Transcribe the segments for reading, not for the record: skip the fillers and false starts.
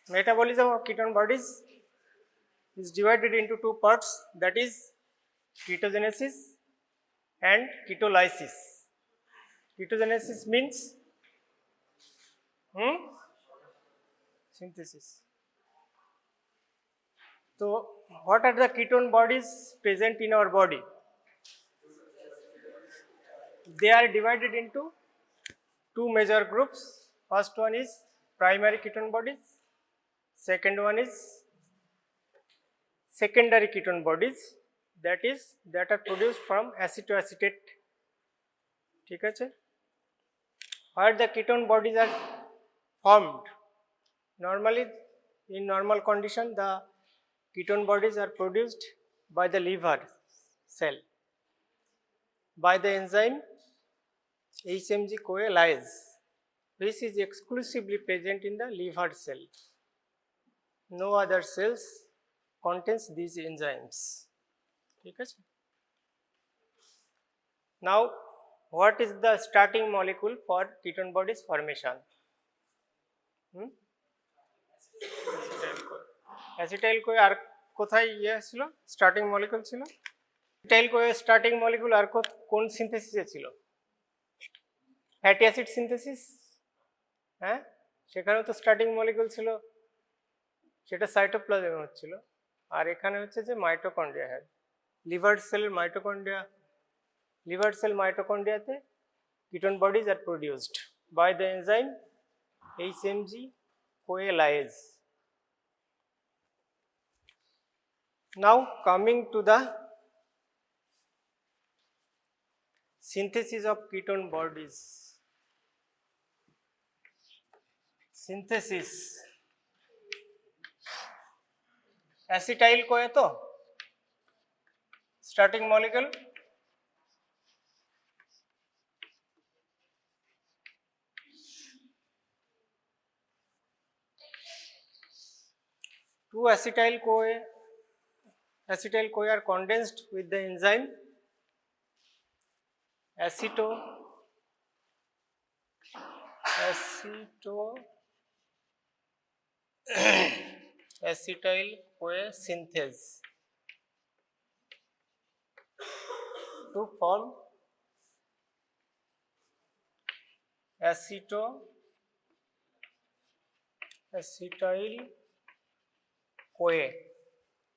Metabolism of ketone bodies is divided into two parts, that is ketogenesis and ketolysis. Ketogenesis means synthesis. So what are the ketone bodies present in our body? They are divided into two major groups. First one is primary ketone bodies, second one is secondary ketone bodies, that are produced from acetoacetate. ঠিক আছে? Where the ketone bodies are formed, normally in normal condition the ketone bodies are produced by the liver cell by the enzyme HMG-CoA lyase, which is exclusively present in the liver cell. No other cells contains these enzymes. ঠিক আছে? Now, what is the starting molecule for ketone bodies formation? Acetyl-CoA আর কোথায় ছিল? Starting molecule ছিল? Acetyl-CoA starting molecule আর কোন সিনথেসিসে ছিল? Fatty acid synthesis. হ্যাঁ, সেখানেও তো স্টার্টিং মলিকুল ছিল, সেটা সাইটোপ্লাজমে হচ্ছিল। আর এখানে হচ্ছে যে মাইটোকন্ড্রিয়া, হ্যাঁ লিভার সেলের মাইটোকন্ড্রিয়াতে ketone bodies are produced by the enzyme HMG-CoA lyase. Now coming to the synthesis of ketone bodies. Synthesis. Acetyl-CoA to starting molecule, two acetyl-CoA are condensed with the enzyme acetyl-CoA synthase to form acetyl-CoA.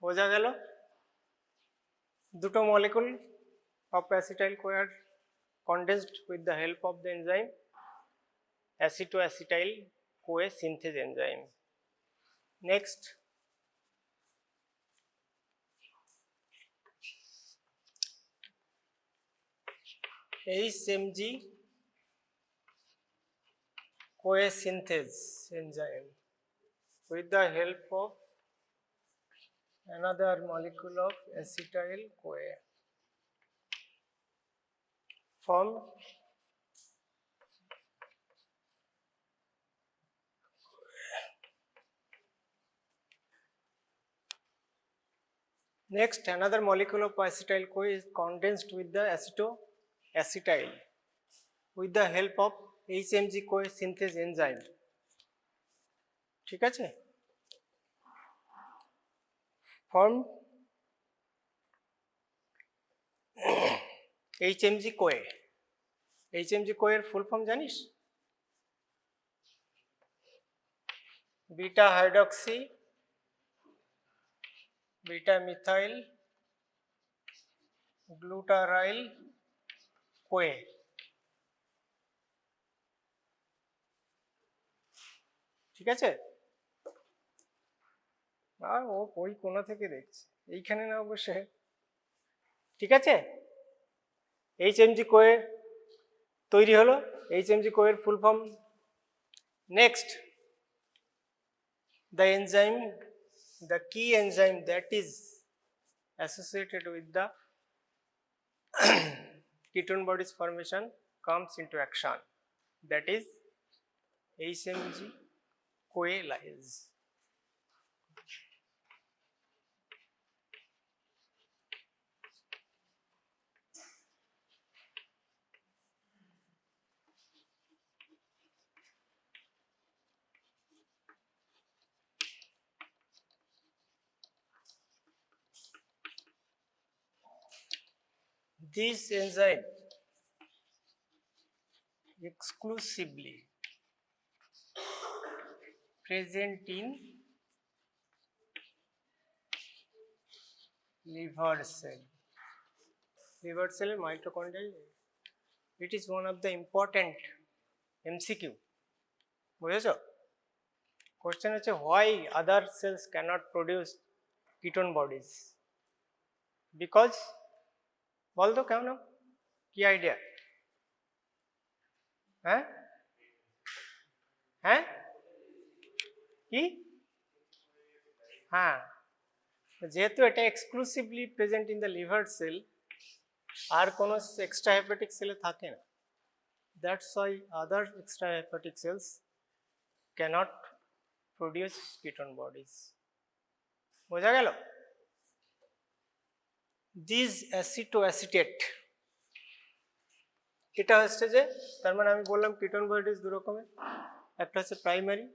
বোঝা গেল? দুটো molecule of acetyl-CoA are condensed with the help of the enzyme aceto-acetyl-CoA synthase enzyme. Next, HMG-CoA synthase enzyme with the help of another molecule of acetyl-CoA form Next, another molecule of acetyl-CoA is condensed with the acetoacetyl with the help of HMG-CoA synthase enzyme. ঠিক আছে? Form HMG-CoA. HMG-CoA এর full form জানিস? Beta hydroxy beta methyl গ্লুটারাইল Koi. ঠিক আছে? আর ও ওই কোণা থেকে দেখছে, এইখানে না বসে। ঠিক আছে? HMG-CoA তৈরি হলো। HMG-CoA এর full form. Next, the enzyme, the key enzyme that is associated with the ketone bodies formation comes into action, that is HMG-CoA lyase. This enzyme exclusively present in liver cell. Liver cell mitochondria. It is one of the important MCQ. বুঝেছো? Question হচ্ছে why other cells cannot produce ketone bodies? Because বলতো কেন? কি idea? হ্যাঁ হ্যাঁ কি? হ্যাঁ, যেহেতু এটা exclusively present in the liver cell, আর কোনো এক্সট্রা হেপাটিক সেলে থাকে না। That's why other extra hepatic cells cannot produce ketone bodies. বোঝা গেল? দিস অ্যাসিটোঅ্যাসিটেট, এটা হচ্ছে যে, তার মানে আমি বললাম কিটোন বডিজ দু রকমের, একটা হচ্ছে primary,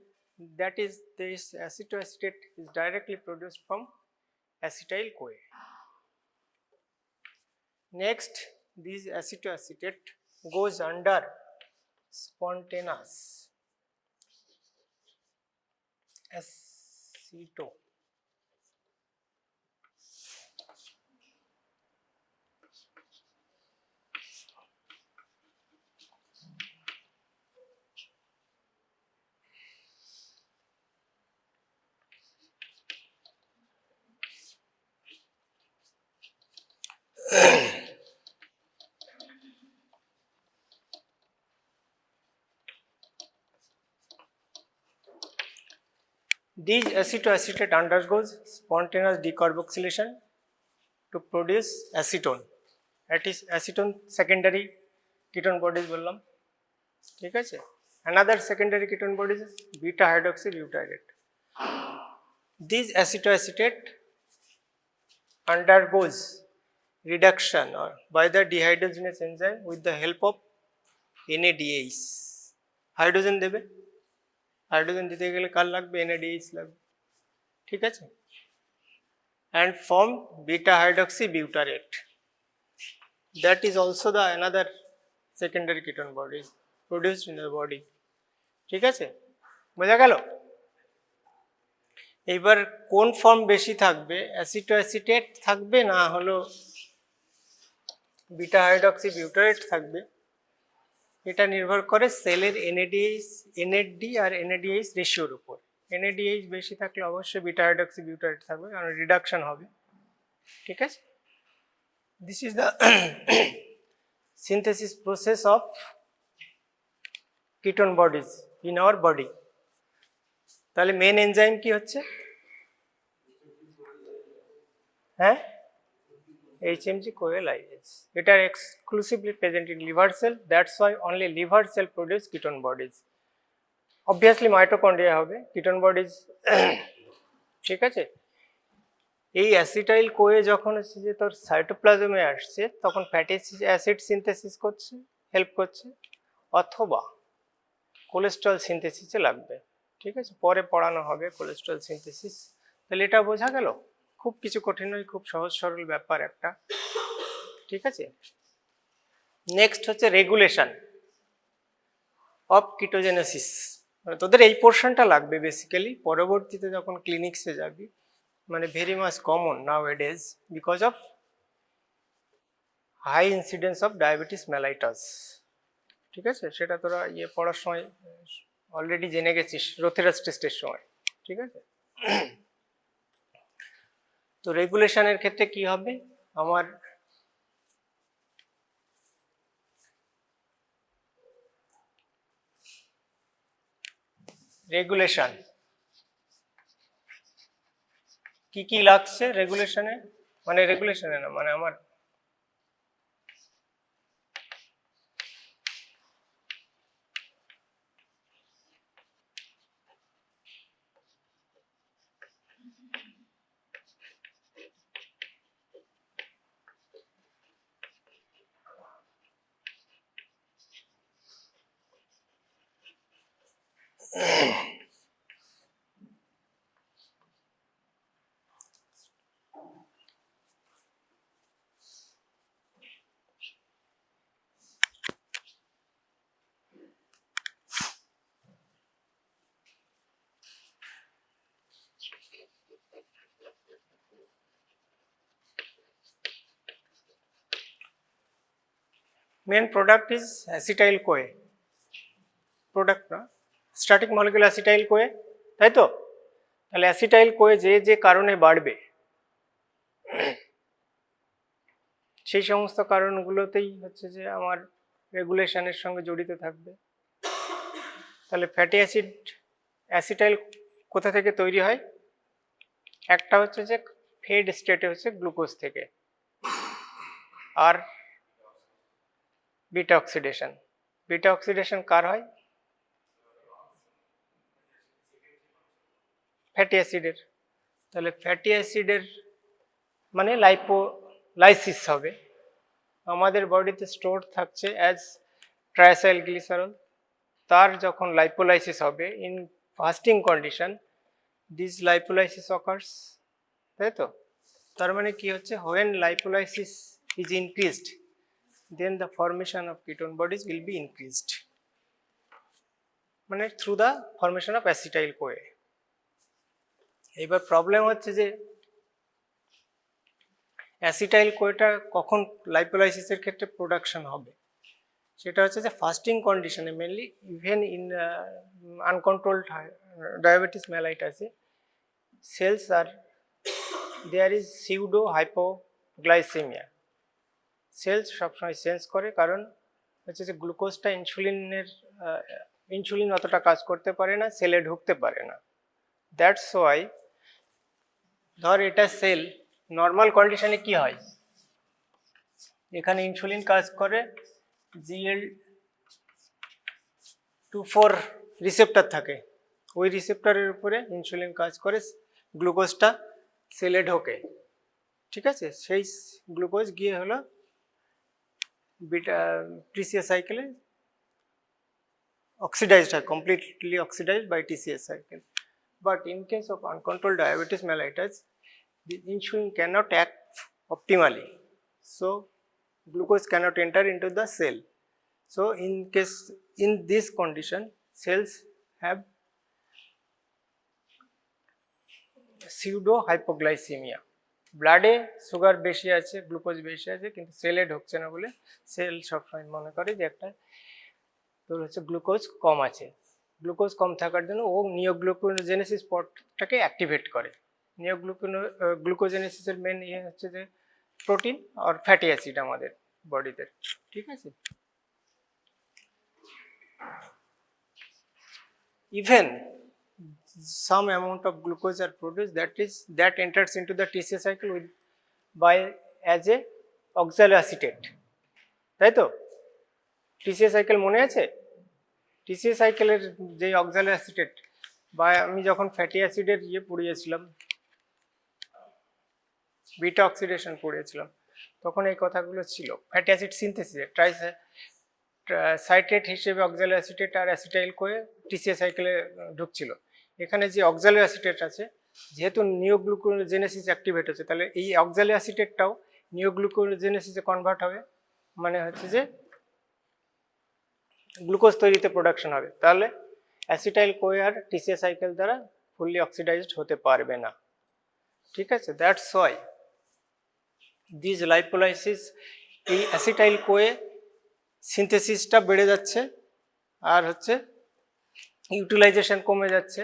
that is this acetoacetate is directly produced from acetyl CoA. Next, this acetoacetate goes under spontaneous aceto. This acetoacetate undergoes spontaneous decarboxylation to produce acetone. That is acetone secondary ketone bodies বললাম, ঠিক আছে? Another secondary ketone bodies is beta hydroxybutyrate. This acetoacetate undergoes reduction or by the dehydrogenase enzyme with the help of NADH. Hydrogen দেবে, hydrogen দিতে গেলে কার লাগবে? NADH লাগবে, ঠিক আছে? And form beta hydroxybutyrate. That is also the another secondary ketone body produced in the body, ঠিক আছে? বোঝা গেল? এইবার কোন ফর্ম বেশি থাকবে? অ্যাসিটোঅ্যাসিটেট থাকবে না হলো বিটা হাইড্রক্সিবিউটারেট থাকবে? এটা নির্ভর করে সেলের NAD আর NADH রেশিওর উপর। NADH বেশি থাকলে অবশ্যই বিটা হাইড্রক্সিবিউটারেট থাকবে, কারণ রিডাকশন হবে, ঠিক আছে? This is the synthesis process of ketone bodies in our body. তাহলে মেন এনজাইম কি হচ্ছে? হ্যাঁ, HMG CoA ligase. It are exclusively present in liver cell. That's why only liver cell produce ketone bodies. Obviously mitochondria হবে ketone bodies, ঠিক আছে? এই acetyl Koi যখন হচ্ছে যে তোর সাইটোপ্লাজমে আসছে, তখন ফ্যাটি অ্যাসিড সিনথেসিস করছে, হেল্প করছে, অথবা কোলেস্ট্রল সিনথেসিসে লাগবে, ঠিক আছে? পরে পড়ানো হবে কোলেস্ট্রল সিনথেসিস। তাহলে এটা বোঝা গেল? খুব কিছু কঠিন নয়, খুব সহজ সরল ব্যাপার একটা, ঠিক আছে? নেক্সট হচ্ছে রেগুলেশন অফ কিটোজেনেসিস। মানে তোদের এই পোর্শনটা লাগবে বেসিক্যালি, পরবর্তীতে যখন ক্লিনিক্সে যাবি, মানে very much common nowadays because of high incidence of diabetes mellitus, ঠিক আছে? সেটা তোরা পড়ার সময় অলরেডি জেনে গেছিস রোথেরাস টেস্টের সময়, ঠিক আছে? তো রেগুলেশনের ক্ষেত্রে কি হবে? আমার রেগুলেশন কি কি লাগছে রেগুলেশনে? মানে রেগুলেশনে না, মানে আমার Main product is acetyl CoA. Product না, স্ট্যাটিক মলিকিউল অ্যাসিটাইল কোয়ে, তাই তো? তাহলে অ্যাসিটাইল কোয়ে যে যে কারণে বাড়বে সেই সমস্ত কারণগুলোতেই হচ্ছে যে আমার রেগুলেশনের সঙ্গে জড়িত থাকবে। তাহলে ফ্যাটি অ্যাসিড অ্যাসিটাইল কোথা থেকে তৈরি হয়? একটা হচ্ছে যে ফেড স্টেটে হচ্ছে গ্লুকোজ থেকে, আর বিটা অক্সিডেশন। বিটা অক্সিডেশন কার হয়? ফ্যাটি অ্যাসিডের। তাহলে ফ্যাটি অ্যাসিডের মানে লাইপোলাইসিস হবে, আমাদের বডিতে স্টোর থাকছে অ্যাজ ট্রাইসাইল গ্লিসারল। তার যখন লাইপোলাইসিস হবে in fasting condition, this lipolysis occurs, তাই তো? তার মানে কি হচ্ছে, when lipolysis is increased then the formation of ketone bodies will be increased, মানে through the formation of acetyl CoA. এবার প্রবলেম হচ্ছে যে অ্যাসিটাইল কোয়েটা কখন লাইপোলাইসিসের ক্ষেত্রে প্রোডাকশন হবে, সেটা হচ্ছে যে ফাস্টিং কন্ডিশনে mainly, even in uncontrolled diabetes মেলাইটাসে cells are there is pseudo hypoglycaemia. Cells সবসময় সেন্স করে, কারণ হচ্ছে যে গ্লুকোজটা ইনসুলিন অতটা কাজ করতে পারে না, সেলে ঢুকতে পারে না। দ্যাটস ওয়াই ধর এটা সেল নর্মাল কন্ডিশনে কি হয়, এখানে ইনসুলিন কাজ করে, GL24 রিসেপ্টর থাকে, ওই রিসেপ্টরের উপরে ইনসুলিন কাজ করে, গ্লুকোজটা সেলে ঢোকে, ঠিক আছে? সেই গ্লুকোজ গিয়ে হলো বিটা TCA সাইকেলে oxidized হয়, completely oxidized by TCA cycle. But in case of uncontrolled diabetes mellitus, the insulin cannot act optimally, so glucose cannot enter into the cell. So in this condition, cells have pseudo hypoglycemia. ব্লাডে sugar বেশি আছে, glucose বেশি আছে, কিন্তু সেলে ঢুকছে না বলে সেল সবসময় মনে করে যে একটা তোর হচ্ছে গ্লুকোজ কম আছে। গ্লুকোজ কম থাকার জন্য ও নিওগ্লুকোজেনেসিস পথটাকে অ্যাক্টিভেট করে। গ্লুকোজেনেসিসের মেন ইয়ে হচ্ছে যে প্রোটিন আর ফ্যাটি অ্যাসিড আমাদের বডিতে, ঠিক আছে? Even some amount of glucose are produced that enters into the TCA cycle as a oxaloacetate, তাই তো? TCA সাইকেল মনে আছে? TCA সাইকেলের যে অক্সালোঅ্যাসিটেট, বা আমি যখন ফ্যাটি অ্যাসিডের ইয়ে পড়িয়েছিলাম, বিটা অক্সিডেশন পড়িয়েছিলাম, তখন এই কথাগুলো ছিল। ফ্যাটি অ্যাসিড সিনথেসিসে সাইট্রেট হিসেবে অক্সালোঅ্যাসিটেট আর অ্যাসিটাইল কোয়ে TCA সাইকেলে ঢুকছিল। এখানে যে অক্সালোঅ্যাসিটেট আছে, যেহেতু নিওগ্লুকোজেনেসিস অ্যাক্টিভেট হচ্ছে, তাহলে এই অক্সালোঅ্যাসিটেটটাও নিওগ্লুকোজেনেসিসে কনভার্ট হবে, মানে হচ্ছে যে গ্লুকোজ তৈরিতে প্রোডাকশন হবে। তাহলে অ্যাসিটাইল কোয়ে আর TCA সাইকেল দ্বারা ফুললি অক্সিডাইজড হতে পারবে না, ঠিক আছে? দ্যাটস ওয়াই দিস লাইপোলাইসিস, এই অ্যাসিটাইল কোয়ে সিনথেসিসটা বেড়ে যাচ্ছে, আর হচ্ছে ইউটিলাইজেশন কমে যাচ্ছে,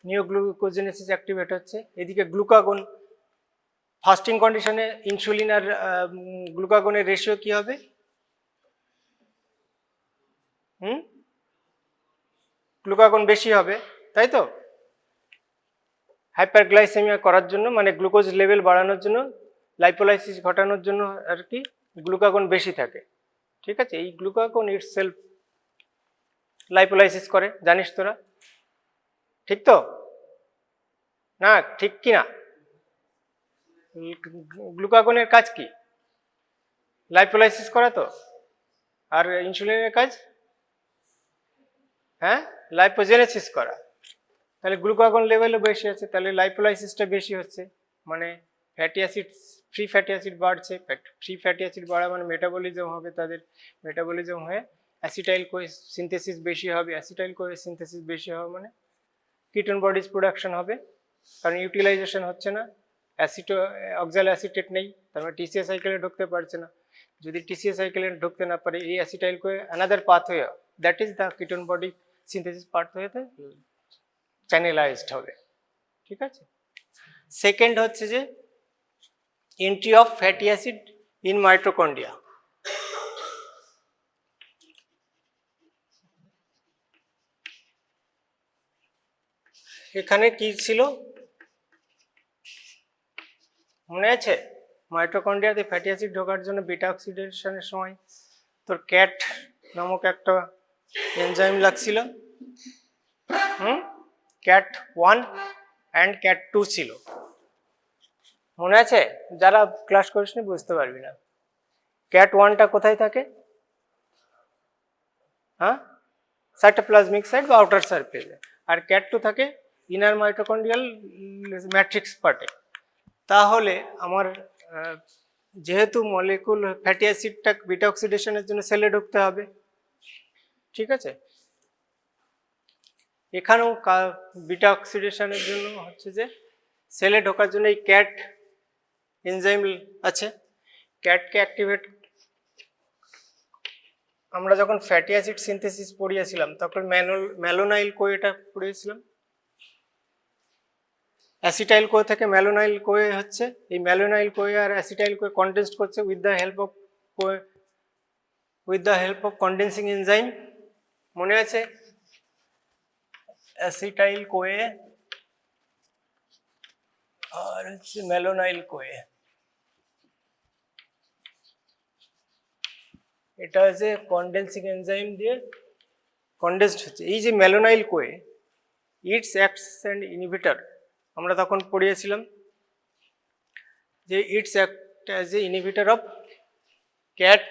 নিওগ্লুকোজেনেসিস অ্যাক্টিভেট হচ্ছে। এদিকে গ্লুকাগন, ফাস্টিং কন্ডিশনে ইনসুলিন আর গ্লুকাগনের রেশিও কি হবে? গ্লুকাগন বেশি হবে, তাই তো? হাইপারগ্লাইসেমিয়া করার জন্য, মানে গ্লুকোজ লেভেল বাড়ানোর জন্য, লাইপোলাইসিস ঘটানোর জন্য আর কি গ্লুকাগন বেশি থাকে, ঠিক আছে? এই গ্লুকাগন ইটসেলফ লাইপোলাইসিস করে, জানিস তোরা, ঠিক তো? না ঠিক কি না? গ্লুকাগনের কাজ কি? লাইপোলাইসিস করা তো। আর ইনসুলিনের কাজ, হ্যাঁ, লাইপোজেনেসিস করা। তাহলে গ্লুকাগন লেভেলও বেশি আছে, তাহলে লাইপোলাইসিসটা বেশি হচ্ছে, মানে fatty acid, free fatty acid বাড়ছে। ফ্রি ফ্যাটি অ্যাসিড বাড়া মানে মেটাবলিজম হবে, তাদের মেটাবলিজম হয়ে অ্যাসিটাইল কোয়ে সিনথেসিস বেশি হবে। অ্যাসিটাইল কোয়ে সিনথেসিস বেশি হবে মানে কিটোন বডিজ প্রোডাকশন হবে, কারণ ইউটিলাইজেশন হচ্ছে না, অক্সালোঅ্যাসিটেট নেই, তার মানে TCA সাইকেলে ঢুকতে পারছে না। যদি টিসিএ সাইকেলে ঢুকতে না পারে এই acetyl CoA another pathway that is the ketone body synthesis পাথওয়েতে চ্যানেলাইজড হবে, ঠিক আছে। সেকেন্ড হচ্ছে যে entry of fatty acid in mitochondria. এখানে কি ছিল মনে আছে? মাইটোকন্ড্রিয়াতে ফ্যাটি অ্যাসিড ঢোকার জন্য বিটা অক্সিডেশনের সময় তোর ক্যাট নামক একটা এনজাইম লাগছিল, ক্যাট 1 অ্যান্ড ক্যাট 2 ছিল, মনে আছে? যারা ক্লাস করিসনি বুঝতে পারবি না। ক্যাট 1টা কোথায় থাকে? হ্যাঁ, সাইটোপ্লাজমিক সাইট বা আউটার সারফেসে, আর ক্যাট 2 থাকে ইনার মাইটোকন্ড্রিয়াল ম্যাট্রিক্স পার্টে। তাহলে আমার যেহেতু মলিকুল ফ্যাটি অ্যাসিডটা বিটা অক্সিডেশনের জন্য সেলে ঢুকতে হবে, ঠিক আছে। এখানেও বিটা অক্সিডেশনের জন্য হচ্ছে যে সেলে ঢোকার জন্য এই ক্যাট এনজাইম আছে। ক্যাটকে অ্যাক্টিভেট, আমরা যখন ফ্যাটি অ্যাসিড সিনথেসিস পড়িয়েছিলাম তখন ম্যালোনাইল কোয়েটা পড়িয়েছিলাম। অ্যাসিটাইল কোয়ে থেকে ম্যালোনাইল কোয়ে হচ্ছে, এই ম্যালোনাইল কোয়ে আর অ্যাসিটাইল কোয়ে কন্ডেন্স করছে with the help of condensing enzyme, মনে আছে? অ্যাসিটাইল কোয়ে আর হচ্ছে ম্যালোনাইল কোয়ে, এটা হচ্ছে কন্ডেন্সিং এনজাইম দিয়ে কন্ডেন্সড হচ্ছে। এই যে malonyl CoA it's acts and inhibitor, আমরা তখন পড়িয়েছিলাম যে it's act as a inhibitor of CAT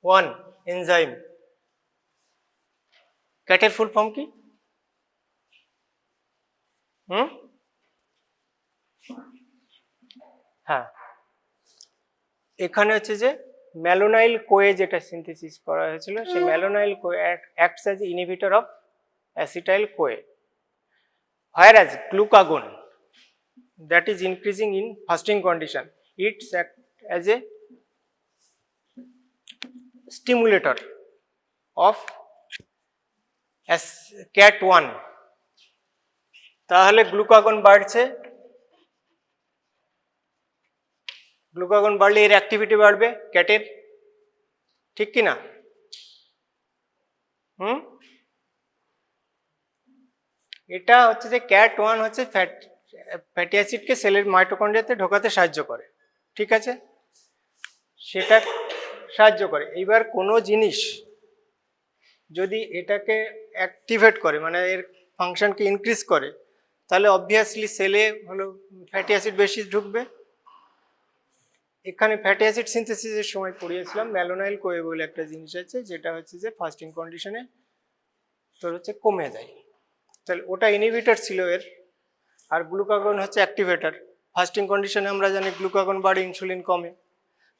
1 enzyme. ক্যাটের ফুল ফর্ম কি? হ্যাঁ, এখানে হচ্ছে যে ম্যালোনাইল কোয়ে যেটা সিনথেসিস করা হয়েছিল, সেই malonyl CoA acts as inhibitor of acetyl CoA, whereas glucagon that is increasing in fasting condition, it acts as a stimulator of CAT1। তাহলে গ্লুকাগন বাড়ছে, গ্লুকাগন বাড়লে এর অ্যাক্টিভিটি বাড়বে ক্যাটের, ঠিক কি না? এটা হচ্ছে যে ক্যাট 1 হচ্ছে ফ্যাটি অ্যাসিডকে সেলের মাইটোকন্ড্রিয়াতে ঢোকাতে সাহায্য করে, ঠিক আছে, সেটা সাহায্য করে। এইবার কোনো জিনিস যদি এটাকে অ্যাক্টিভেট করে, মানে এর ফাংশনকে ইনক্রিজ করে, তাহলে অবভিয়াসলি সেলে হলো ফ্যাটি অ্যাসিড বেশি ঢুকবে। এখানে ফ্যাটি অ্যাসিড সিনথেসিসের সময় পড়িয়েছিলাম ম্যালোনাইল কোয়ে বলে একটা জিনিস আছে, যেটা হচ্ছে যে ফাস্টিং কন্ডিশনে তোর হচ্ছে কমে যায়, তাহলে ওটা ইনহিবিটর ছিল এর, আর গ্লুকাগন হচ্ছে অ্যাক্টিভেটর। ফাস্টিং কন্ডিশনে আমরা জানি গ্লুকাগন বাড়ে, ইনসুলিন কমে,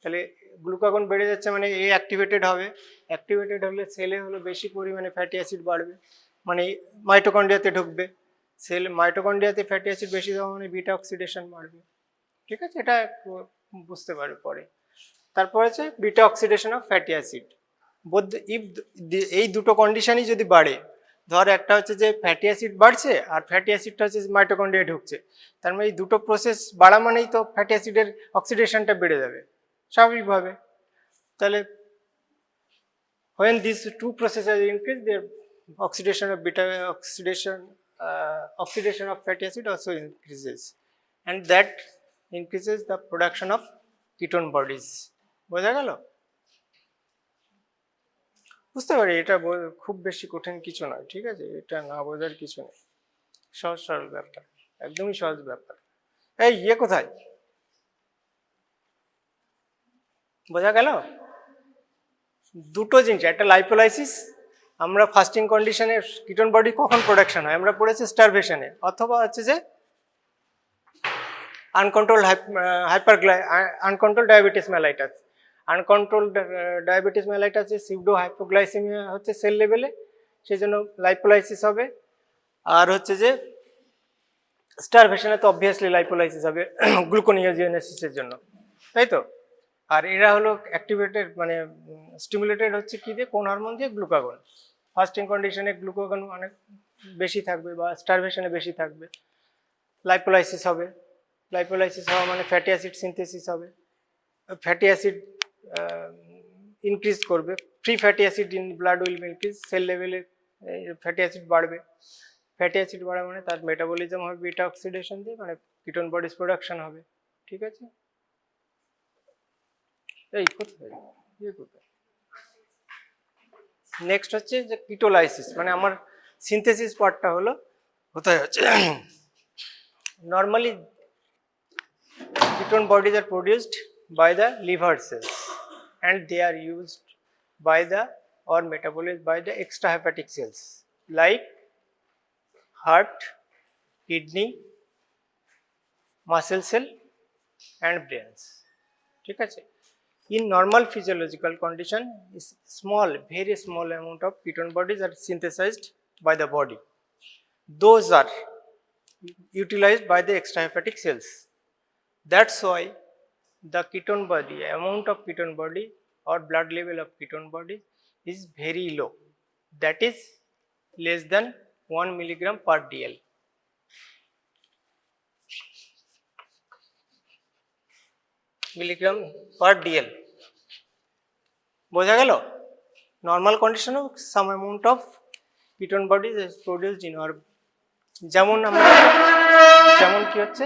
তাহলে গ্লুকাগন বেড়ে যাচ্ছে মানে এ অ্যাক্টিভেটেড হবে, অ্যাক্টিভেটেড হলে সেলে হলো বেশি পরিমাণে ফ্যাটি অ্যাসিড বাড়বে, মানে মাইটোকন্ড্রিয়াতে ঢুকবে, সেল মাইটোকন্ড্রিয়াতে ফ্যাটি অ্যাসিড বেশি দেওয়া মানে বিটা অক্সিডেশন বাড়বে, ঠিক আছে, এটা বুঝতে পারবে পরে। তারপর হচ্ছে beta oxidation of fatty acid, এই দুটো কন্ডিশনই যদি বাড়ে, ধর একটা হচ্ছে যে ফ্যাটি অ্যাসিড বাড়ছে আর ফ্যাটি অ্যাসিডটা হচ্ছে মাইটোকন্ড্রিয়া ঢুকছে, তার মানে এই দুটো প্রসেস বাড়া মানেই তো ফ্যাটি অ্যাসিডের অক্সিডেশনটা বেড়ে যাবে স্বাভাবিকভাবে। তাহলে when these two processes increase, their oxidation of fatty acid also increases, and that increases the production of ketone bodies. বোঝা গেল? বুঝতে পারি এটা খুব বেশি কঠিন কিছু নয়, ঠিক আছে, এটা না বোঝার কিছু নেই, সহজ সরল ব্যাপার, একদমই সহজ ব্যাপার। এই কোথায় বোঝা গেল? দুটো জিনিস, একটা লাইপোলাইসিস, আমরা ফাস্টিং কন্ডিশনে কিটোন বডি কখন প্রোডাকশন হয় আমরা পড়েছি স্টারভেশনে, অথবা হচ্ছে যে uncontrol diabetes mellitus. Uncontrol diabetes মেলাইটাসে সিউডো হাইপোগ্লাইসেমিয়া হচ্ছে সেল লেভেলে, সেই জন্য লাইপোলাইসিস হবে। আর হচ্ছে যে স্টারভেশনে তো অবভিয়াসলি লাইপোলাইসিস হবে গ্লুকোনিওজেনেসিসের জন্য, তাই তো? আর এরা হলো অ্যাক্টিভেটেড মানে স্টিমুলেটেড হচ্ছে কি দিয়ে, কোন হরমোন দিয়ে? গ্লুকাগন। ফাস্টিং কন্ডিশনে গ্লুকাগন অনেক বেশি থাকবে বা স্টারভেশনে বেশি থাকবে, লাইপোলাইসিস হবে। লাইপোলাইসিস হওয়া মানে ফ্যাটি অ্যাসিড সিনথেসিস হবে, ফ্যাটি অ্যাসিড ইনক্রিজ করবে, free fatty acid in blood will increase, cell লেভেলে ফ্যাটি অ্যাসিড বাড়বে। ফ্যাটি অ্যাসিড বাড়া মানে তার মেটাবলিজম হবে বিটা অক্সিডেশন দিয়ে, মানে কিটোন বডিজ প্রোডাকশন হবে। ঠিক আছে, এই কোথায় কোথায় নেক্সট হচ্ছে যে কিটোলাইসিস, মানে আমার সিনথেসিস পার্টটা হলো কোথায় হচ্ছে normally ketone bodies are produced by the liver cells and they are used by the or metabolized by the extrahepatic cells like heart, kidney, muscle cell and brains. ঠিক আছে, in normal physiological condition small, very small amount of ketone bodies are synthesized by the body. Those are utilized by the extrahepatic cells. That's why the ketone body, amount of ketone body or blood level of ketone body is very low, that is less than 1 milligram per dl. Milligram per dl বোঝা গেল? Normal কন্ডিশনেও some amount of ketone bodies is produced in our, যেমন আমরা যেমন কি হচ্ছে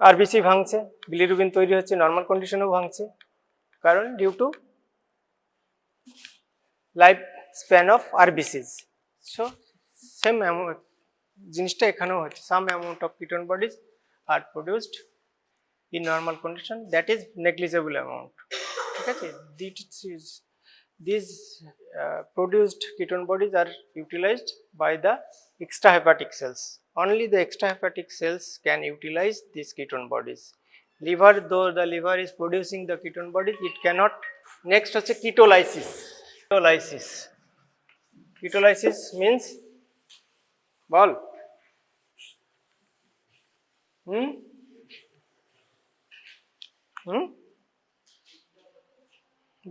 RBC ভাঙছে, bilirubin তৈরি হচ্ছে, নর্মাল কন্ডিশনেও ভাঙছে, কারণ due to life span of RBCs. So same জিনিসটা এখানেও হচ্ছে, some amount of ketone bodies are produced in normal condition, that is negligible amount. ঠিক আছে, these produced ketone bodies are utilized by the extrahepatic cells. Only the extrahepatic cells can utilize these ketone bodies. Liver, though the liver is producing the ketone bodies, it cannot. Next হচ্ছে ketolysis. Ketolysis. Ketolysis means ball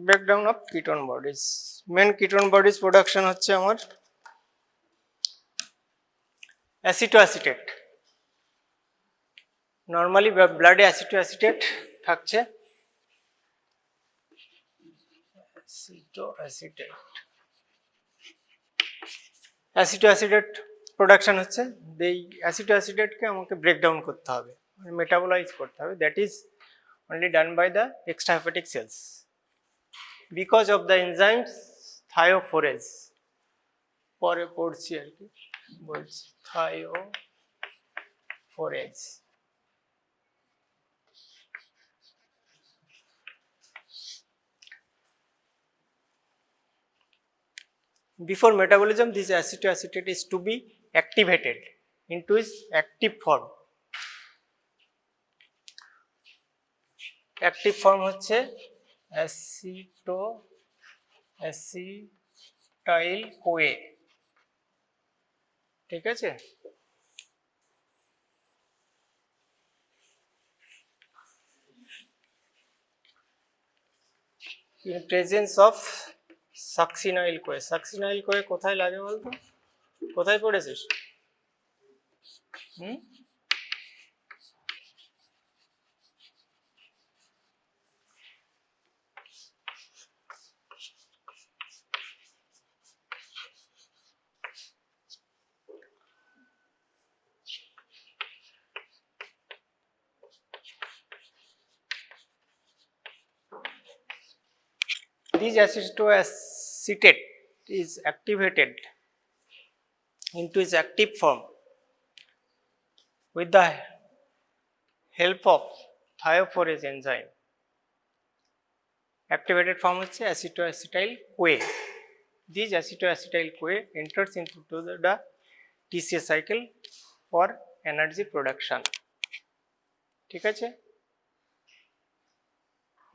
breakdown of ketone bodies. Main ketone bodies production হচ্ছে আমার অ্যাসিটোঅ্যাসিটেট। Normally ব্লাডে অ্যাসিটোঅ্যাসিটেট থাকছে, অ্যাসিটোঅ্যাসিটেট production হচ্ছে, এই অ্যাসিটোঅ্যাসিটেটকে আমাকে breakdown করতে হবে, মানে মেটাবোলাইজ করতে হবে, that is only done by the extrahepatic cells because of the enzymes thiophorase. পরে পড়ছি আর কি বলছি, thiophorase. Before metabolism, this acetoacetate is to be activated into its active form. Active form হচ্ছে অ্যাসিটাইল কোয়ে। ঠিক আছে, in presence of succinyl CoA. succinyl CoA কোথায় লাগে বলতো? কোথায় পড়েছিস? This acetoacetate is activated into its active form with the help of thiophorase enzyme. Activated form হচ্ছে acetoacetyl CoA. This acetoacetyl CoA enters into the TCA cycle for energy production. ঠিক আছে,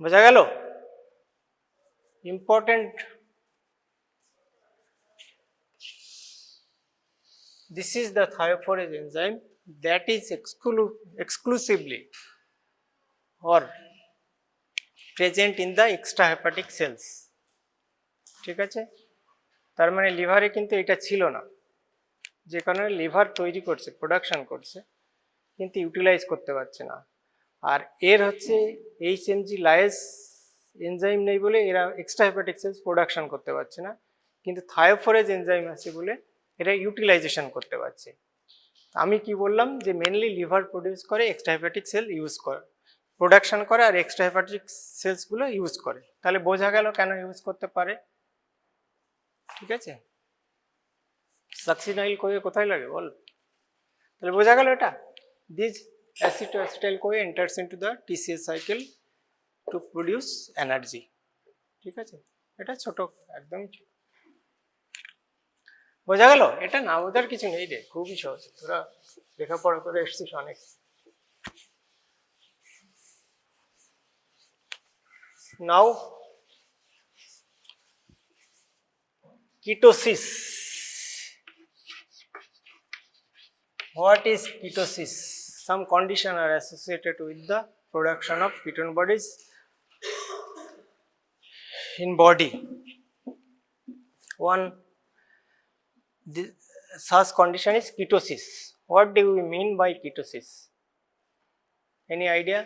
বোঝা গেল? Important, this is the thiophorase enzyme that is exclusively or present in the extra hepatic cells. ঠিক আছে, তার মানে লিভারে কিন্তু এটা ছিল না, যে কারণে লিভার তৈরি করছে, প্রোডাকশন করছে, কিন্তু ইউটিলাইজ করতে পারছে না। আর এর হচ্ছে HMG লায়েজ এনজাইম নেই বলে এরা এক্সট্রা হেপাটিক সেলস প্রোডাকশন করতে পারছে না, কিন্তু থায়োফোরেজ এনজাইম আছে বলে এরা ইউটিলাইজেশন করতে পারছে। আমি কি বললাম যে মেনলি লিভার প্রডিউস করে, এক্সট্রা হেপাটিক সেল ইউজ করে, প্রোডাকশন করে, আর এক্সট্রা হেপাটিক সেলসগুলো ইউজ করে। তাহলে বোঝা গেল কেন ইউজ করতে পারে। ঠিক আছে, সাকসিনাইল কোয়ে কোথায় লাগে বল, তাহলে বোঝা গেল এটা। This acid to acetyl CoA enters into the TCA cycle to produce energy. ঠিক আছে, এটা ছোট, একদম বোঝা গেল। এটা না বোঝার কিছু নেই রে, খুবই সহজ, তোরা লেখাপড়া করে এসছিস অনেক। নাও ketosis. What is ketosis? Some conditions are associated with the production of ketone bodies in body. One such condition is ketosis. What do we mean by ketosis? Any idea?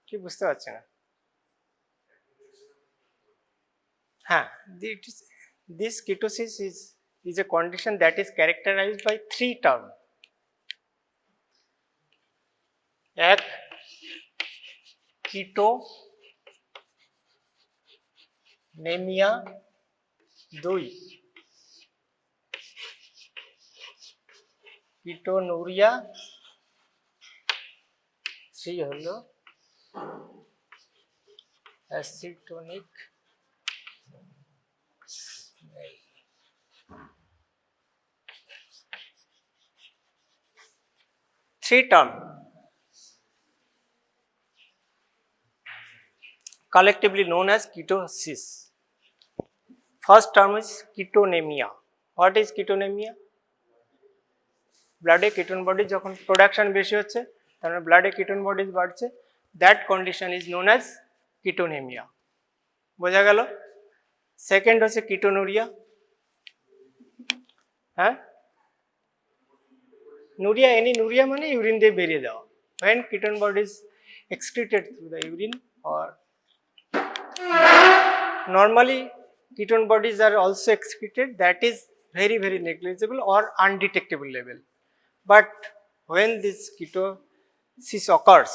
কি বুঝতে পারছি না। হ্যাঁ, this ketosis is a condition that is characterized by 3 terms. এক, কিটোনেমিয়া, 2 কিটোনুরিয়া, 3 হলো অ্যাসিটোনিক smell. 3 term collectively known as ketosis. First term is ketonemia. What is ketonemia? ব্লাডে ketone body যখন production বেশি হচ্ছে, তার মানে ব্লাডে কিটোন বডিজ বাড়ছে, that condition is known as ketonemia. বোঝা গেল। সেকেন্ড হচ্ছে কিটোনুরিয়া। হ্যাঁ, নুরিয়া, এনি নুরিয়া মানে ইউরিন দিয়ে বেরিয়ে যাওয়া। when ketone bodies excreted through the urine, or normally ketone bodies are also excreted, that is very very negligible or undetectable level. But when this ketosis occurs,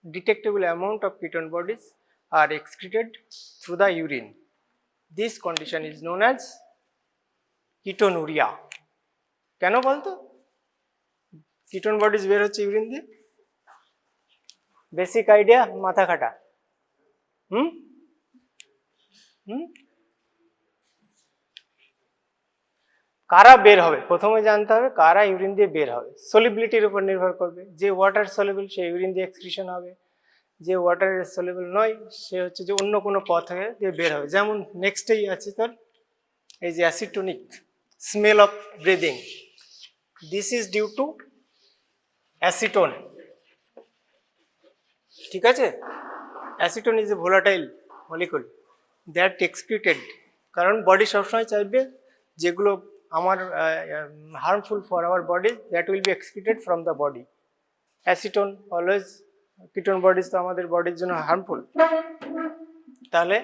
detectable amount of ketone bodies are excreted through the urine. This condition is known as ketonuria. কেন বলতো? Ketone bodies বের হচ্ছে urine দিয়ে, basic idea মাথা খাটা। কারা বের হবে প্রথমে জানতে হবে, কারা ইউরিন দিয়ে বের হবে। সলিবিলিটির উপর নির্ভর করবে, যে ওয়াটার সলিবল সে ইউরিন দিয়ে এক্সক্রিশন হবে, যে ওয়াটার সলিবল নয় সে হচ্ছে যে অন্য কোনো পথ দিয়ে বের হবে। যেমন নেক্সটেই আছে তোর এই যে acetonic smell of breathing, this is due to acetone. ঠিক আছে, acetone is a volatile molecule that excreted, কারণ বডি সবসময় চাইবে যেগুলো আমার harmful for our body, that will be excreted from the body. Acetone always, ketone bodies তো আমাদের বডির জন্য হার্মফুল, তাহলে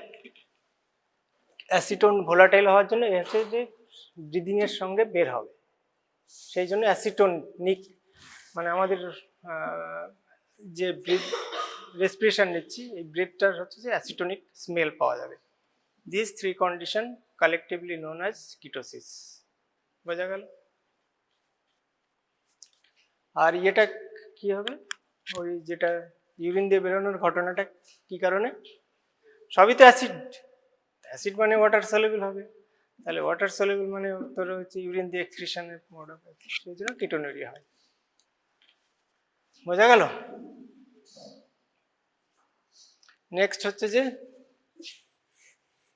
অ্যাসিটোন ভোলাটাইল হওয়ার জন্য এ হচ্ছে যে ব্রিদিংয়ের সঙ্গে বের হবে, সেই জন্য অ্যাসিটোনিক মানে আমাদের যে ব্রিথ রেসপিরেশন নিচ্ছি এই ব্রিথটার হচ্ছে যে অ্যাসিটোনিক স্মেল পাওয়া যাবে। This 3 condition collectively known as ketosis. বোঝা গেল। আর এটা কি হবে, ওই যেটা ইউরিন দিয়ে বেরোনোর ঘটনাটা কি কারণে, সবই তো অ্যাসিড, অ্যাসিড মানে ওয়াটার সলিবল হবে, তাহলে ওয়াটার সলিবল মানে তোর হচ্ছে ইউরিন দিয়ে এক্সক্রিশনের মোড হবে, সেই জন্য কিটোনুরিয়া হয়। বোঝা গেল। নেক্সট হচ্ছে যে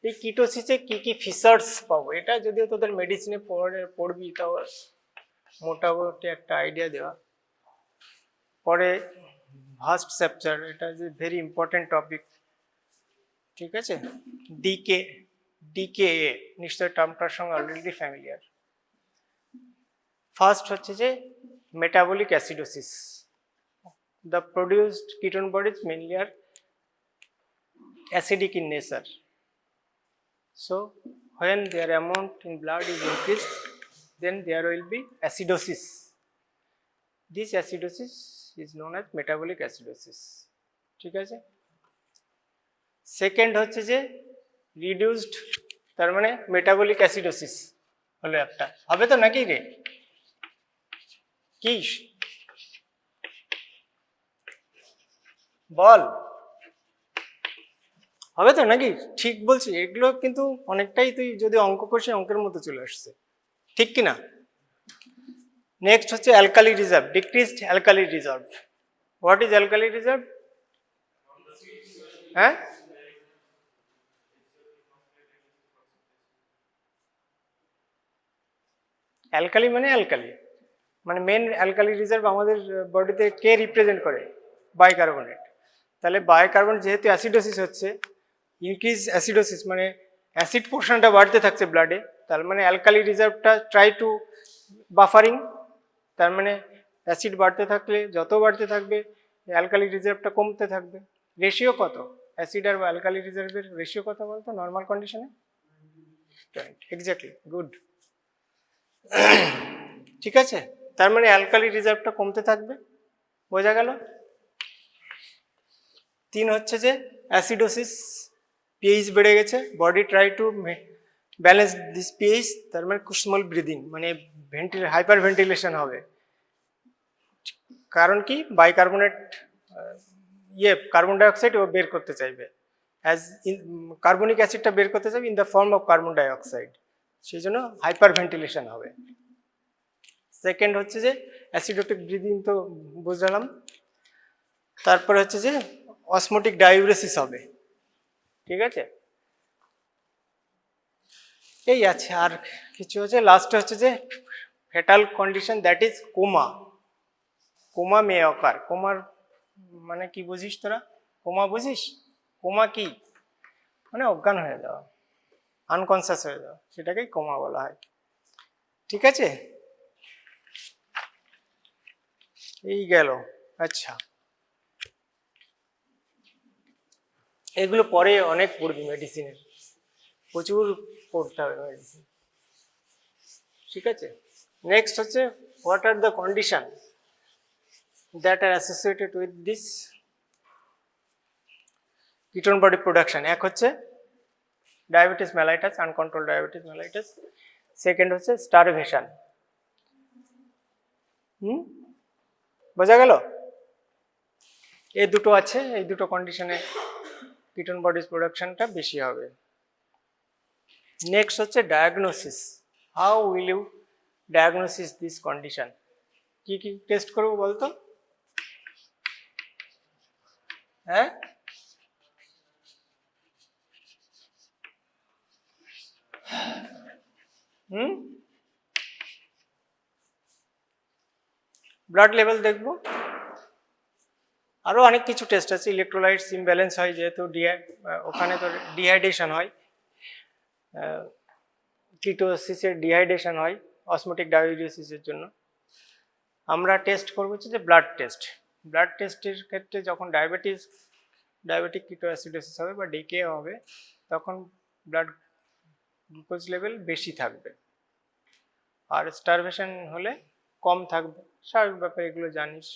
এই কিটোসিসে কি কি ফিচার্স পাবো, এটা যদিও তোদের মেডিসিনে পড়বি, তাও মোটামুটি একটা আইডিয়া দেওয়া। পরে ভাস্ট চ্যাপচার, এটা যে ভেরি ইম্পর্টেন্ট টপিক, ঠিক আছে। ডিকে, ডিকেএ নিশ্চয় টার্মটার সঙ্গে অলরেডি ফ্যামিলিয়ার। ফার্স্ট হচ্ছে যে metabolic acidosis. The produced ketone bodies mainly are acidic in nature. So when their amount in blood is increased, then there will be acidosis. This acidosis is known as metabolic acidosis. ঠিক আছে। Second হচ্ছে যে reduced, তার মানে metabolic acidosis হলো একটা, হবে তো নাকি রে? কি বল, হবে তো নাকি? ঠিক বলছি? এগুলো কিন্তু অনেকটাই তুই যদি অঙ্ক করছিস অঙ্কের মতো চলে আসছে, ঠিক কি না? নেক্সট হচ্ছে alkali reserve, decreased alkali reserve. What is alkali reserve? হ্যাঁ, অ্যালকালি মানে অ্যালকালি, মানে মেন অ্যালকালি রিজার্ভ আমাদের বডিতে কে রিপ্রেজেন্ট করে? বাইকার্বনেট। তাহলে বাইকার্বনেট যেহেতু অ্যাসিডোসিস হচ্ছে, ইনক্রিজ অ্যাসিডোসিস মানে অ্যাসিড পোর্শনটা বাড়তে থাকছে ব্লাডে, তার মানে অ্যালকালি রিজার্ভটা ট্রাই টু বাফারিং। তার মানে অ্যাসিড বাড়তে থাকলে, যত বাড়তে থাকবে অ্যালকালি রিজার্ভটা কমতে থাকবে। রেশিও কত অ্যাসিড আর অ্যালকালি রিজার্ভের রেশিও কত বলতো নর্মাল কন্ডিশনে? Exactly, good. ঠিক আছে, তার মানে অ্যালকালি রিজার্ভটা কমতে থাকবে, বোঝা গেল? তিন হচ্ছে যে অ্যাসিডোসিস, পিএইচ বেড়ে গেছে, body try to balance this pH, তার মানে স্মল ব্রিদিং, মানে হাইপার ভেন্টিলেশন হবে। কারণ কি? বাইকার্বনেট কার্বন ডাইঅক্সাইড ও বের করতে চাইবে, অ্যাজ কার্বনিক অ্যাসিডটা বের করতে চাইবে in the form of carbon dioxide, সেই জন্য হাইপার ভেন্টিলেশন হবে। সেকেন্ড হচ্ছে যে অ্যাসিডোটিক ব্রিদিং তো বুঝলাম। তারপরে হচ্ছে যে অসমোটিক ডাইউরেসিস হবে, ঠিক আছে। এই আছে, আর কিছু হচ্ছে লাস্টে হচ্ছে যে fatal condition, that is coma. Coma may occur. কোমার মানে কি বুঝিস তোরা? কোমা বুঝিস? কোমা কি মানে অজ্ঞান হয়ে যাওয়া, আনকনসিয়াস হয়ে যাওয়া, সেটাকেই কোমা বলা হয়, ঠিক আছে। এই গেল। আচ্ছা, এগুলো পরে অনেক পড়বি, মেডিসিনের প্রচুর পড়তে হবে মেডিসিন, ঠিক আছে। নেক্সট হচ্ছে what are the condition that R associated with this ketone body production. এক হচ্ছে diabetes mellitus, uncontrol diabetes mellitus. Second হচ্ছে স্টারভেশন। বোঝা গেল? এই দুটো আছে, এই দুটো কন্ডিশনে কিটোন বডিজ প্রোডাকশনটা বেশি হবে। নেক্সট হচ্ছে diagnosis. How will you diagnosis this condition? কি কি টেস্ট করবো বলতো? হ্যাঁ, ব্লাড লেভেল দেখবো, আরও অনেক কিছু টেস্ট আছে। ইলেকট্রোলাইটস ইমব্যালেন্স হয় যেহেতু, ওখানে তো ডিহাইড্রেশন হয়, কিটোসিসের ডিহাইড্রেশন হয় অসমোটিক ডাইউরেসিসের জন্য। আমরা টেস্ট করবো হচ্ছে যে ব্লাড টেস্ট। ব্লাড টেস্টের ক্ষেত্রে যখন ডায়াবেটিক কিটোঅ্যাসিডোসিস হবে বা ডিকে হবে, তখন ব্লাড গ্লুকোজ লেভেল বেশি থাকবে, আর স্টারভেশন হলে কম থাকবে। স্বাভাবিক ব্যাপার, এগুলো জানিস।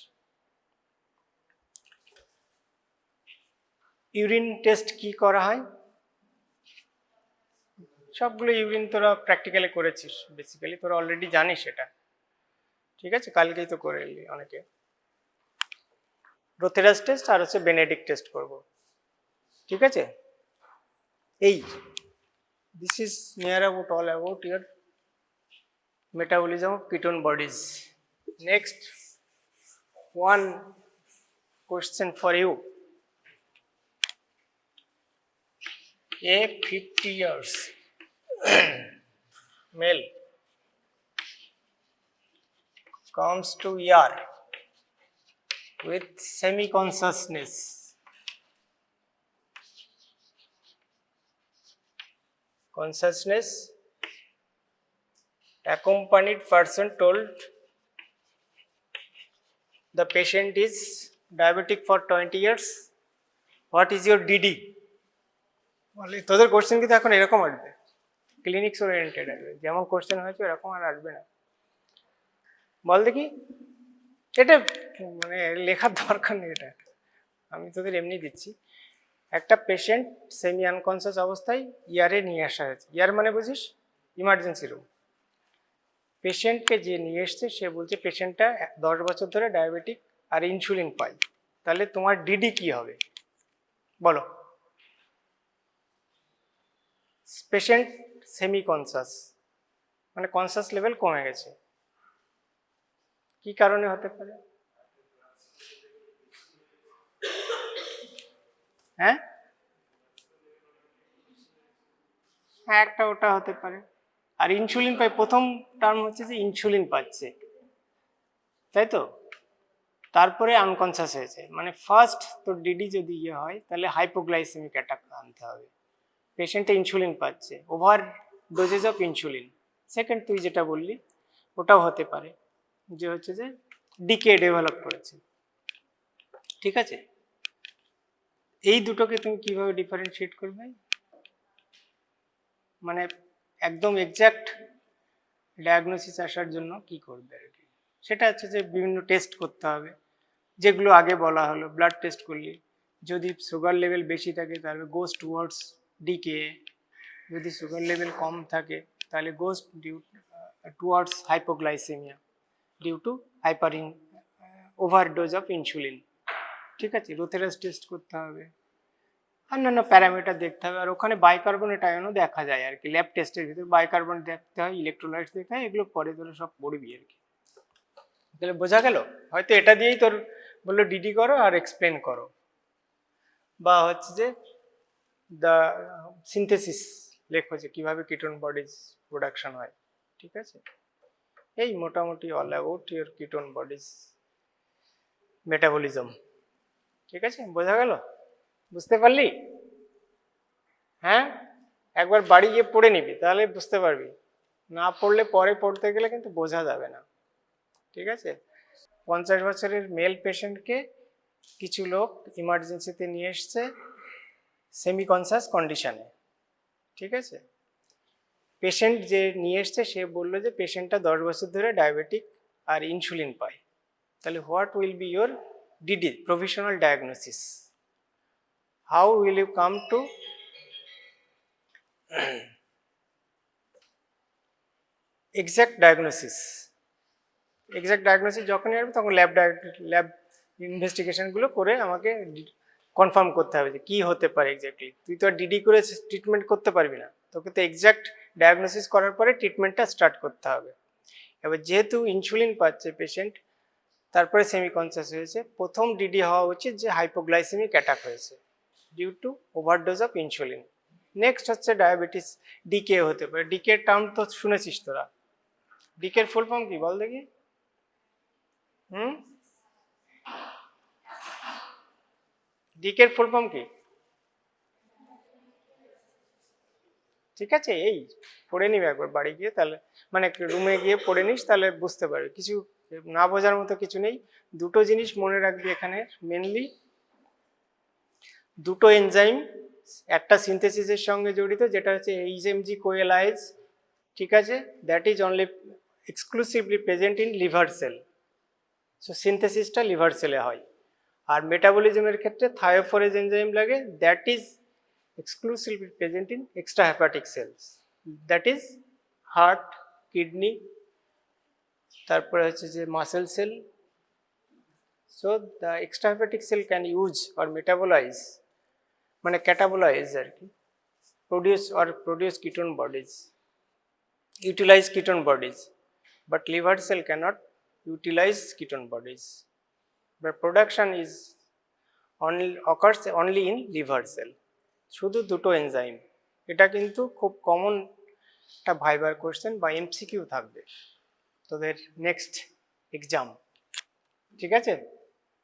ইউরিন টেস্ট কি করা হয়? সবগুলো ইউরিন তোরা প্র্যাকটিক্যালি করেছিস, বেসিক্যালি তোরা অলরেডি জানিস এটা, ঠিক আছে, কালকেই তো করে এলি অনেকে। রোথেরাস টেস্ট আর হচ্ছে বেনেডিক্ট টেস্ট করব, ঠিক আছে। এই this is near about all about your metabolism of ketone bodies. Next one question for you. A 50 years male comes to ER with semi-consciousness. Consciousness, accompanied person told the patient is diabetic for 20 years. What is your DD? বলে তোদের question কিন্তু এখন এরকম আসবে, clinics oriented আসবে, যেমন question হয়েছে এরকম আর আসবে না। বল দেখি, এটা মানে লেখার দরকার নেই, এটা আমি তোদের এমনি দিচ্ছি। একটা পেশেন্ট সেমি আনকনসিয়াস অবস্থায় ইয়ারে নিয়ে আসা হয়েছে। ইয়ার মানে বুঝিস, ইমার্জেন্সি রুম। পেশেন্টকে যে নিয়ে এসছে সে বলছে পেশেন্টটা 10 বছর ধরে ডায়াবেটিক আর ইনসুলিন পায়। তাহলে তোমার ডিডি কি হবে বলো? পেশেন্ট সেমি কনসাস, মানে কনসাস লেভেল কমে গেছে। কি কারণে হতে পারে? হ্যাঁ, একটা ওটা হতে পারে। আর ইনসুলিন পায়, প্রথম টার্ম হচ্ছে যে ইনসুলিন পাচ্ছে, তাই তো? তারপরে আনকনসাস হয়েছে, মানে ফার্স্ট তোর ডিডি যদি ইয়ে হয় তাহলে হাইপোগ্লাইসেমিক অ্যাটাক আনতে হবে। পেশেন্টে ইনসুলিন পাচ্ছে, over dosage of insulin. Second তুই যেটা বললি ওটাও হতে পারে, যে হচ্ছে যে ডিকে ডেভেলপ করেছে। ঠিক আছে, এই দুটোকে তুমি কিভাবে ডিফারেন্সিয়েট করবে? মানে একদম এক্স্যাক্ট ডায়াগনোসিস আসার জন্য কি করবে আর কি, সেটা হচ্ছে যে বিভিন্ন টেস্ট করতে হবে, যেগুলো আগে বলা হলো। ব্লাড টেস্ট করলি, যদি সুগার লেভেল বেশি থাকে তাহলে গোস টুয়ার্ডস ডিকে, যদি সুগার লেভেল কম থাকে তাহলে goes towards hypoglycaemia due to overdose of insulin. ঠিক আছে, রোথেরাস টেস্ট করতে হবে, অন্যান্য প্যারামিটার দেখতে হবে। আর ওখানে বাইকার্বনেট আয়নও দেখা যায় আর কি, ল্যাব টেস্টের ভিতরে বাইকার্বনেট দেখতে হয়, ইলেকট্রোলাইটস দেখতে হয়, এগুলো পরে তোরা সব পড়বি আর কি। তাহলে বোঝা গেল? হয়তো এটা দিয়েই তোর বললো ডিডি করো আর এক্সপ্লেন করো, বা হচ্ছে যে দ্য সিনথেসিস লেখো যে কিভাবে কিটোন বডিজ প্রোডাকশন হয়। ঠিক আছে, এই মোটামুটি all about your ketone bodies metabolism. ঠিক আছে, বোঝা গেল? বুঝতে পারলি? হ্যাঁ, একবার বাড়ি গিয়ে পড়ে নিবি, তাহলে বুঝতে পারবি। না পড়লে পরে পড়তে গেলে কিন্তু বোঝা যাবে না। ঠিক আছে, 50 বছরের মেল পেশেন্টকে কিছু লোক ইমার্জেন্সিতে নিয়ে এসছে সেমি কনসাস কন্ডিশনে। ঠিক আছে, পেশেন্ট যে নিয়ে এসছে সে বললো যে পেশেন্টটা 10 বছর ধরে ডায়াবেটিক আর ইনসুলিন পায়। তাহলে what will be your DD, provisional diagnosis? How will you come to exact diagnosis? Exact diagnosis যখনই আসবে তখন ল্যাব ইনভেস্টিগেশনগুলো করে আমাকে কনফার্ম করতে হবে যে কী হতে পারে এক্স্যাক্টলি। তুই তো আর ডিডি করে ট্রিটমেন্ট করতে পারবি না, তোকে তো এক্স্যাক্ট ডায়াগনোসিস করার পরে ট্রিটমেন্টটা স্টার্ট করতে হবে। এবার যেহেতু ইনসুলিন পাচ্ছে পেশেন্ট, তারপরে সেমি কনসাস হয়েছে, প্রথম ডিডি হওয়া উচিত যে হাইপোগ্লাইসেমিক অ্যাটাক হয়েছে due to overdose of insulin. Next হচ্ছে ডায়াবেটিস, ডিকে হতে পারে। ডিকের টার্ম তো শুনেছিস তোরা, ডিকের ফুল ফর্ম কি বল দেখি? ডিকের ফুল ফর্ম কি? ঠিক আছে, এই পড়ে নিবে একবার বাড়ি গিয়ে, তাহলে মানে রুমে গিয়ে পড়ে নিস, তাহলে বুঝতে পারবে। কিছু না বোঝার মতো কিছু নেই। দুটো জিনিস মনে রাখবি এখানে মেনলি, দুটো এনজাইম একটা সিনথেসিসের সঙ্গে জড়িত, যেটা হচ্ছে এইচএমজি কোয়েলাইজ। ঠিক আছে, that is only exclusively present in liver cell. So সিনথেসিসটা লিভার সেলে হয়। আর মেটাবলিজমের ক্ষেত্রে থায়োফরেজ এনজাইম লাগে, that is exclusively present in extrahepatic cells, that is heart, kidney, তারপরে হচ্ছে যে muscle sell. So the extrahepatic cell can use or metabolize, মানে ক্যাটাবোলাইজ আর কি, produce ketone bodies, utilize ketone bodies, but liver cell cannot utilize ketone bodies. But production is occurs only in liver cell. শুধু দুটো enzyme. এটা কিন্তু খুব common একটা ভাইবার question বা এমসিকিউ থাকবে তোদের নেক্সট এক্সাম, ঠিক আছে।